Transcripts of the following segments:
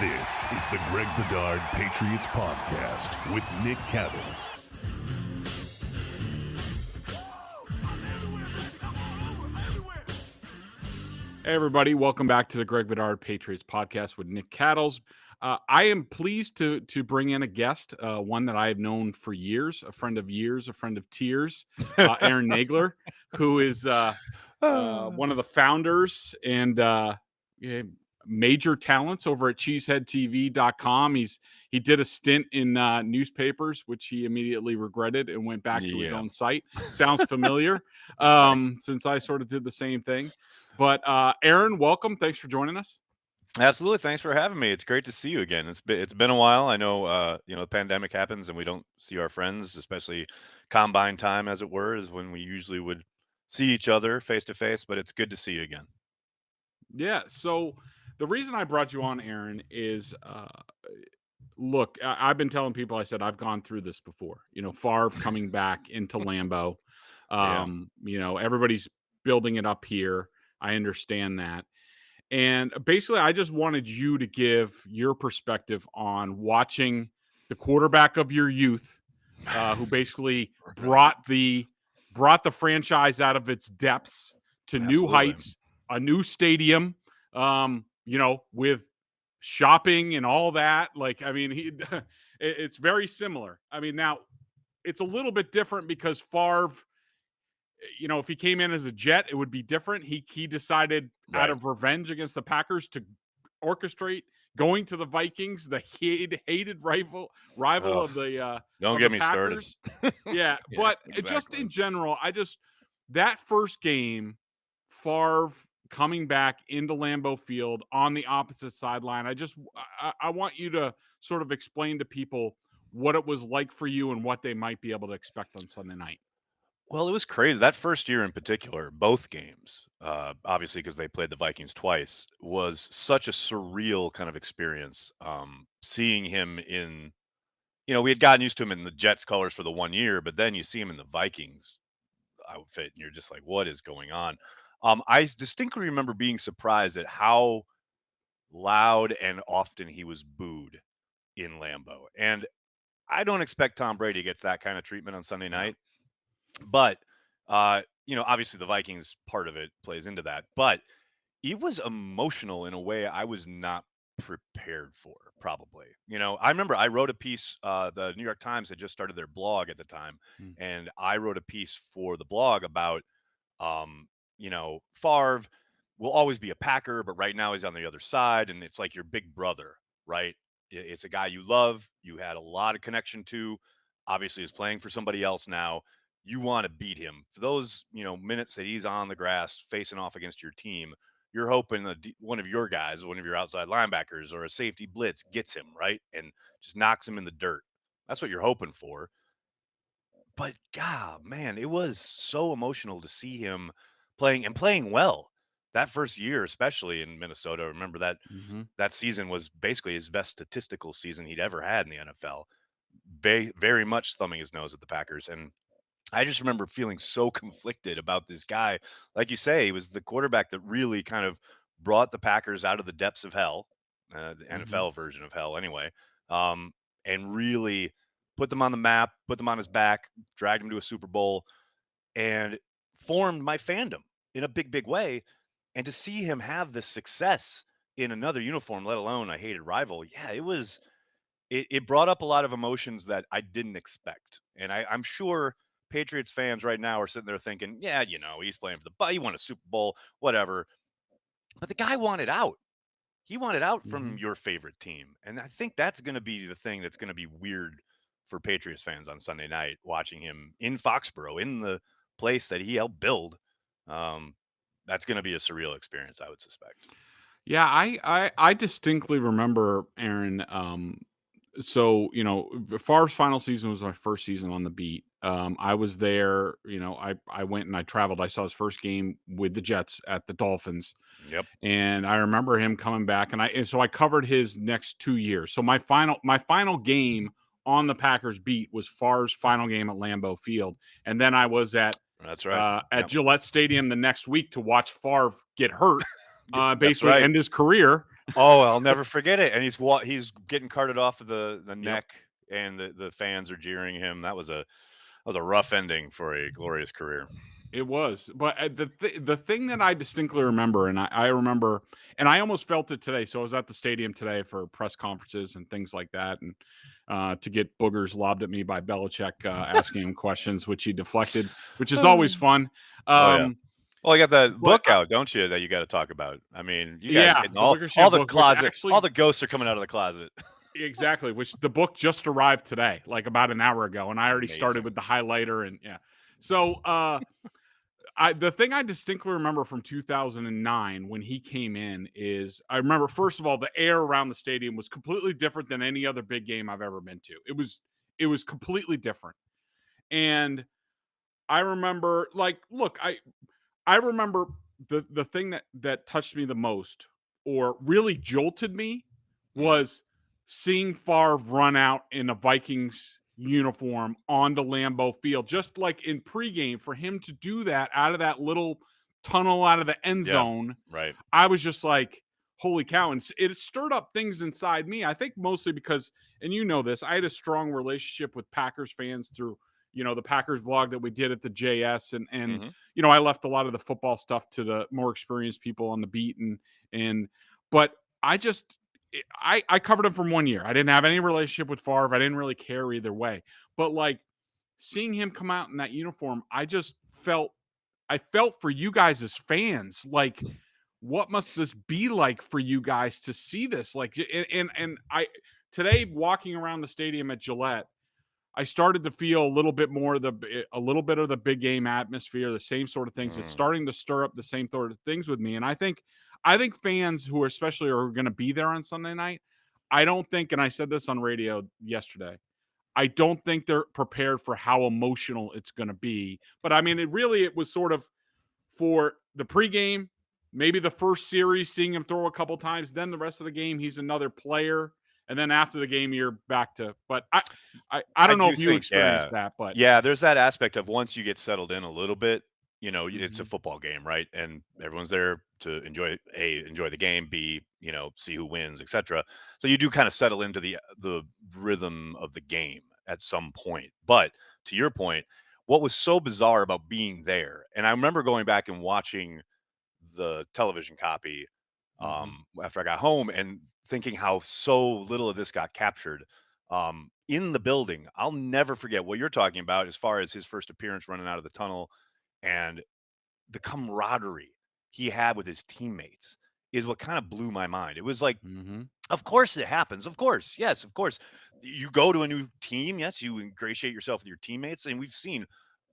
This is the Greg Bedard Patriots Podcast with Nick Cattles. Hey everybody, welcome back to the Greg Bedard Patriots Podcast with Nick Cattles. I am pleased to bring in a guest, one that I have known for years, a friend of tears, Aaron Nagler, who is one of the founders and major talents over at CheeseHeadTV.com. He did a stint in newspapers, which he immediately regretted and went back to his own site. Sounds familiar, since I sort of did the same thing. But Aaron, welcome. Thanks for joining us. Absolutely. Thanks for having me. It's great to see you again. It's been a while. I know, the pandemic happens and we don't see our friends, especially combine time, as it were, is when we usually would see each other face to face, but it's good to see you again. Yeah. So the reason I brought you on, Aaron, is look, I've been telling people, I said, I've gone through this before, Favre coming back into Lambeau. Everybody's building it up here. I understand that. And basically, I just wanted you to give your perspective on watching the quarterback of your youth, who basically brought the franchise out of its depths to new heights, a new stadium, with shopping and all that. It's very similar. Now it's a little bit different because Favre, if he came in as a Jet, it would be different. He decided out of revenge against the Packers to orchestrate going to the Vikings, the hated rival of the don't of get the me Packers. started. Yeah, but exactly. Just in general, that first game, Favre coming back into Lambeau Field on the opposite sideline. I want you to sort of explain to people what it was like for you and what they might be able to expect on Sunday night. Well, it was crazy. That first year in particular, both games, obviously because they played the Vikings twice, was such a surreal kind of experience. Seeing him in, we had gotten used to him in the Jets colors for the 1 year, but then you see him in the Vikings outfit and you're just like, what is going on? I distinctly remember being surprised at how loud and often he was booed in Lambeau. And I don't expect Tom Brady gets that kind of treatment on Sunday night. But, obviously the Vikings part of it plays into that. But it was emotional in a way I was not prepared for, probably. I remember I wrote a piece, the New York Times had just started their blog at the time. And I wrote a piece for the blog about, Favre will always be a Packer, but right now he's on the other side. And it's like your big brother, right? It's a guy you love. You had a lot of connection to, obviously is playing for somebody else now. You want to beat him for those, minutes that he's on the grass facing off against your team. You're hoping that one of your guys, one of your outside linebackers or a safety blitz gets him, right? And just knocks him in the dirt. That's what you're hoping for. But God, man, it was so emotional to see him playing well. That first year, especially in Minnesota, remember that season was basically his best statistical season he'd ever had in the NFL. Very much thumbing his nose at the Packers. And I just remember feeling so conflicted about this guy. Like you say, he was the quarterback that really kind of brought the Packers out of the depths of hell, the NFL version of hell anyway, and really put them on the map, put them on his back, dragged him to a Super Bowl, and formed my fandom in a big way. And to see him have this success in another uniform, let alone a hated rival, it brought up a lot of emotions that I didn't expect. And I'm sure Patriots fans right now are sitting there thinking, he's playing for he won a Super Bowl, whatever. But the guy wanted out. He wanted out from your favorite team. And I think that's going to be the thing that's going to be weird for Patriots fans on Sunday night, watching him in Foxboro, in the place that he helped build. That's going to be a surreal experience, I would suspect. Yeah, I distinctly remember, Aaron. Favre's final season was my first season on the beat. I was there, I went and I traveled. I saw his first game with the Jets at the Dolphins. Yep. And I remember him coming back and so I covered his next 2 years. So my final game on the Packers beat was Favre's final game at Lambeau Field. And then I was at Gillette Stadium the next week to watch Favre get hurt, basically end his career. Oh, I'll never forget it. And he's getting carted off of the neck, and the fans are jeering him. That was a rough ending for a glorious career. It was, but the thing that I distinctly remember, and I remember, and I almost felt it today. So I was at the stadium today for press conferences and things like that, and to get boogers lobbed at me by Belichick asking him questions, which he deflected, which is always fun. Oh yeah. Well, you got that but book out, don't you? That you got to talk about. I mean, you guys Yeah, getting the all Wickersham the book, which closet, actually all the ghosts are coming out of the closet. exactly, which the book just arrived today, like about an hour ago, and I already started Amazing. with the highlighter, and yeah. So the thing I distinctly remember from 2009 when he came in is I remember, first of all, the air around the stadium was completely different than any other big game I've ever been to. It was completely different. And I remember, like, look, I remember the thing that touched me the most or really jolted me was seeing Favre run out in a Vikings uniform onto Lambeau Field, just like in pregame, for him to do that out of that little tunnel out of the end Yeah, zone. right. I was just like, holy cow. And it stirred up things inside me. I think mostly because, and you know this, I had a strong relationship with Packers fans through, the Packers blog that we did at the JS. And I left a lot of the football stuff to the more experienced people on the beat. But I covered him from 1 year. I didn't have any relationship with Favre. I didn't really care either way. But like seeing him come out in that uniform, I felt for you guys as fans, like, what must this be like for you guys to see this? Like, and I today walking around the stadium at Gillette, I started to feel a little bit of the big game atmosphere, the same sort of things. It's starting to stir up the same sort of things with me. And I think fans who are going to be there on Sunday night, I don't think, and I said this on radio yesterday, I don't think they're prepared for how emotional it's going to be. But I mean, it was sort of for the pregame, maybe the first series, seeing him throw a couple times, then the rest of the game, he's another player. And then after the game, you're back to, but I don't know if you experienced that, but yeah, there's that aspect of once you get settled in a little bit, it's a football game, right? And everyone's there to enjoy the game, B, see who wins, etc. So you do kind of settle into the rhythm of the game at some point. But to your point, what was so bizarre about being there, and I remember going back and watching the television copy after I got home and thinking how so little of this got captured in the building. I'll never forget what you're talking about as far as his first appearance running out of the tunnel, and the camaraderie he had with his teammates is what kind of blew my mind. It was like, of course it happens. Of course. Yes, of course. You go to a new team. Yes, you ingratiate yourself with your teammates. And we've seen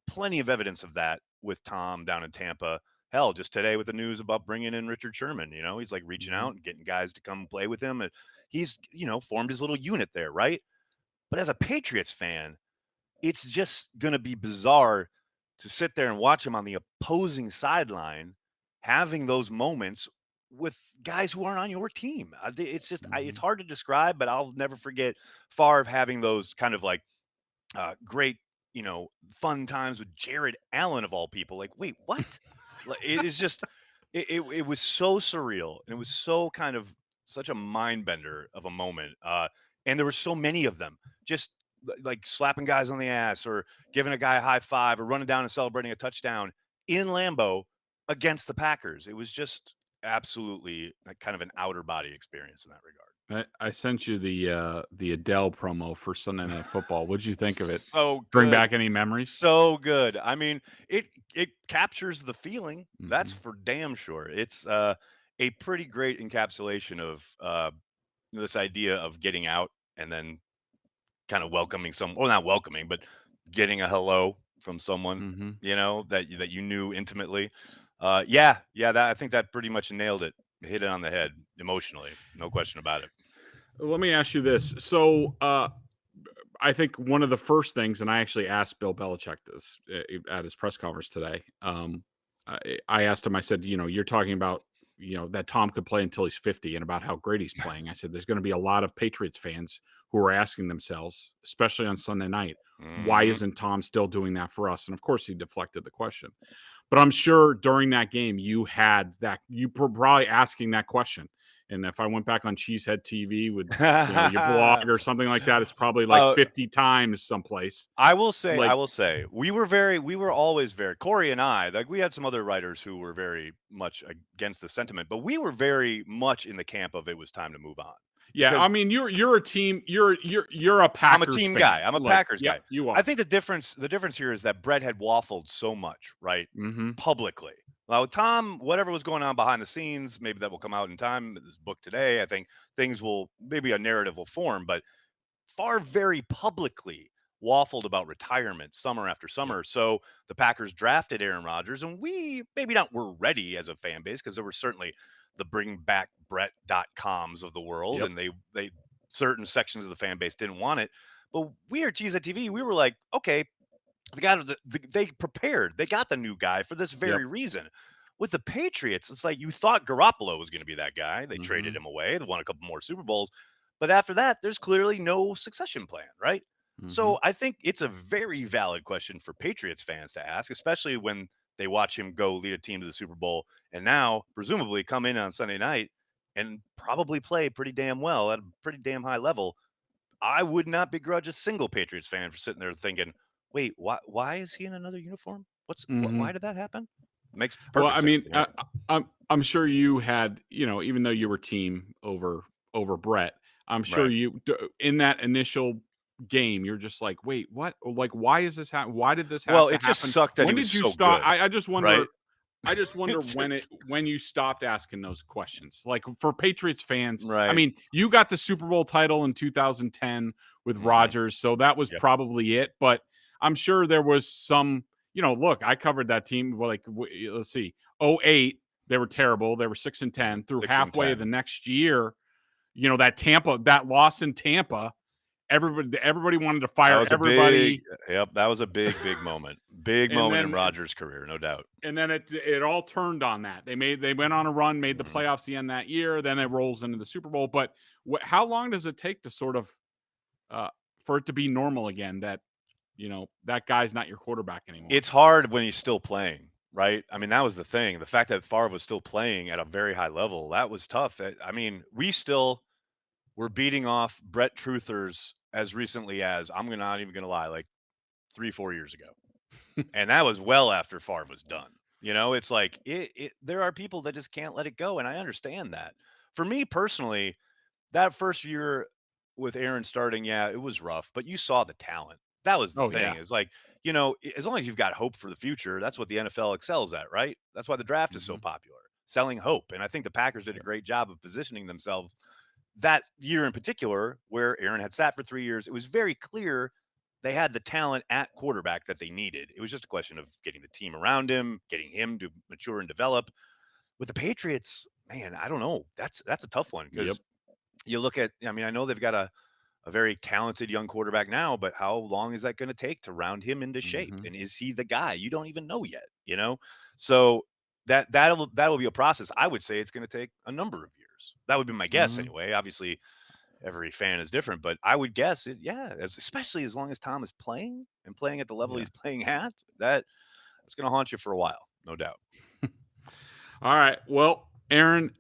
plenty of evidence of that with Tom down in Tampa. Hell, just today with the news about bringing in Richard Sherman, he's like reaching out and getting guys to come play with him. And he's, formed his little unit there, right? But as a Patriots fan, it's just going to be bizarre to sit there and watch him on the opposing sideline having those moments with guys who aren't on your team. It's just, it's hard to describe, but I'll never forget Favre having those kind of like great, fun times with Jared Allen of all people. Like, wait, what? It is just, it was so surreal, and it was so kind of such a mind bender of a moment. And there were so many of them, just like slapping guys on the ass or giving a guy a high five or running down and celebrating a touchdown in Lambeau against the Packers. It was just absolutely kind of an outer body experience in that regard. I sent you the Adele promo for Sunday Night Football. What'd you think of it? So good. Bring back any memories? So good. I mean, it captures the feeling. That's for damn sure. It's a pretty great encapsulation of this idea of getting out and then kind of welcoming not welcoming, but getting a hello from someone, that you knew intimately. I think that pretty much nailed it. Hit it on the head emotionally. No question about it. Let me ask you this. So, I think one of the first things, and I actually asked Bill Belichick this at his press conference today. I asked him, I said, you're talking about, that Tom could play until he's 50 and about how great he's playing. I said, there's going to be a lot of Patriots fans who are asking themselves, especially on Sunday night, why isn't Tom still doing that for us? And of course he deflected the question, but I'm sure during that game you were probably asking that question. And if I went back on CheeseHeadTV with your blog or something like that, it's probably like 50 times someplace. I will say, we were always very, Corey and I, like we had some other writers who were very much against the sentiment, but we were very much in the camp of it was time to move on. Yeah, I mean, you're a team. You're a Packers. I'm a team fan. guy. I'm a Packers guy. You are. I think the difference here is that Brett had waffled so much, right, publicly. Now, Tom, whatever was going on behind the scenes, maybe that will come out in time. This book today, I think maybe a narrative will form, but Favre very publicly waffled about retirement summer after summer. So the Packers drafted Aaron Rodgers, and we maybe not were ready as a fan base because there were certainly the bring back Brett.coms of the world, and they certain sections of the fan base didn't want it. But we at CheeseHeadTV, we were like, okay, they prepared. They got the new guy for this very reason. With the Patriots, it's like you thought Garoppolo was going to be that guy. They traded him away. They won a couple more Super Bowls. But after that, there's clearly no succession plan, right? So I think it's a very valid question for Patriots fans to ask, especially when they watch him go lead a team to the Super Bowl and now presumably come in on Sunday night and probably play pretty damn well at a pretty damn high level. I would not begrudge a single Patriots fan for sitting there thinking, wait, why is he in another uniform? Why did that happen? Makes perfect sense. Well, I mean, I'm sure you had, even though you were team over Brett, I'm sure you in that initial game, you're just like, wait, what? Like, why is this happening? Why did this happen? Well, it just sucked that when he did was you so stop? good, I just wonder. right? I just wonder when you stopped asking those questions. Like for Patriots fans, right? I mean, you got the Super Bowl title in 2010 with Rodgers, so that was probably it. But I'm sure there was some. Look, I covered that team. Like, let's see, 2008, they were terrible. They were 6-10 through halfway of the next year. That loss in Tampa. Everybody wanted to fire everybody. That was a big moment. Big moment in Rodgers' career, no doubt. And then it all turned on that. They went on a run, made the playoffs the end that year. Then it rolls into the Super Bowl. But how long does it take to sort of for it to be normal again? That that guy's not your quarterback anymore. It's hard when he's still playing, right? I mean, that was the thing. The fact that Favre was still playing at a very high level, that was tough. I mean, we still were beating off Brett truthers as recently as, not even going to lie, like 3-4 years ago. And that was well after Favre was done. It's like there are people that just can't let it go. And I understand that. For me personally, that first year with Aaron starting, it was rough, but you saw the talent. That was the thing. Yeah. It's like, as long as you've got hope for the future, that's what the NFL excels at, right? That's why the draft is so popular, selling hope. And I think the Packers did a great job of positioning themselves that year in particular, where Aaron had sat for 3 years. It was very clear they had the talent at quarterback that they needed. It was just a question of getting the team around him, getting him to mature and develop. With the Patriots, man, I don't know. That's a tough one because you look at, I know they've got a very talented young quarterback now, but how long is that going to take to round him into shape? And is he the guy? You don't even know yet, So that'll be a process. I would say it's going to take a number of years. That would be my guess anyway. Obviously, every fan is different, but I would guess especially as long as Tom is playing and playing at the level he's playing at, it's going to haunt you for a while, no doubt. All right. Well, Aaron,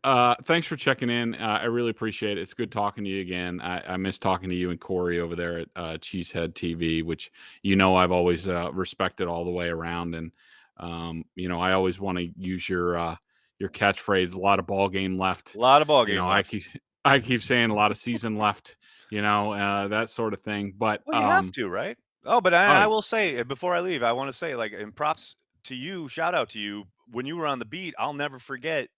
thanks for checking in. I really appreciate it. It's good talking to you again. I miss talking to you and Corey over there at CheeseHeadTV, which I've always respected all the way around. And I always want to use your catchphrase. A lot of ball game left. A lot of ball game left. I keep saying a lot of season left. That sort of thing. But you have to, right? Oh, but I will say before I leave, I want to say, like, in props to you, shout out to you. When you were on the beat, I'll never forget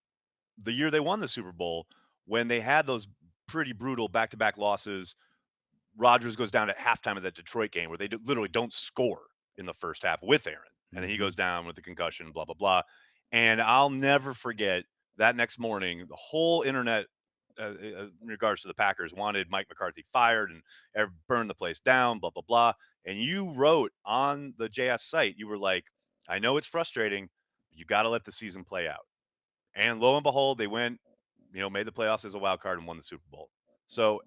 the year they won the Super Bowl when they had those pretty brutal back-to-back losses. Rodgers goes down at halftime of that Detroit game where they literally don't score in the first half with Aaron. And then he goes down with the concussion, blah, blah, blah. And I'll never forget that next morning, the whole internet, in regards to the Packers, wanted Mike McCarthy fired and burned the place down, blah, blah, blah. And you wrote on the JS site, you were like, I know it's frustrating, but you got to let the season play out. And lo and behold, they went, made the playoffs as a wild card and won the Super Bowl. So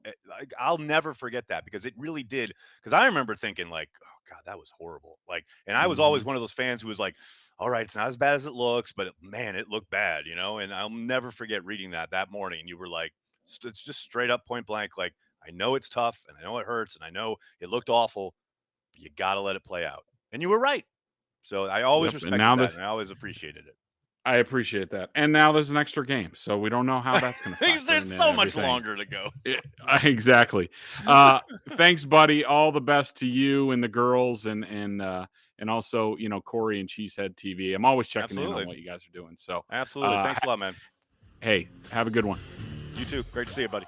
I'll never forget that, because it really did. Because I remember thinking like, oh God, that was horrible. Like, and I was always one of those fans who was like, all right, it's not as bad as it looks, but man, it looked bad, you know? And I'll never forget reading that morning. And you were like, it's just straight up point blank. Like, I know it's tough and I know it hurts and I know it looked awful, but you got to let it play out. And you were right. So I always respected that, and I always appreciated it. I appreciate that. And now there's an extra game, so we don't know how that's going to factor There's in so much everything. longer to go. Exactly. Thanks, buddy. All the best to you and the girls, and also, you know, Corey and CheeseHeadTV. I'm always checking in on what you guys are doing. So absolutely. Thanks a lot, man. Hey, have a good one. You too. Great to see you, buddy.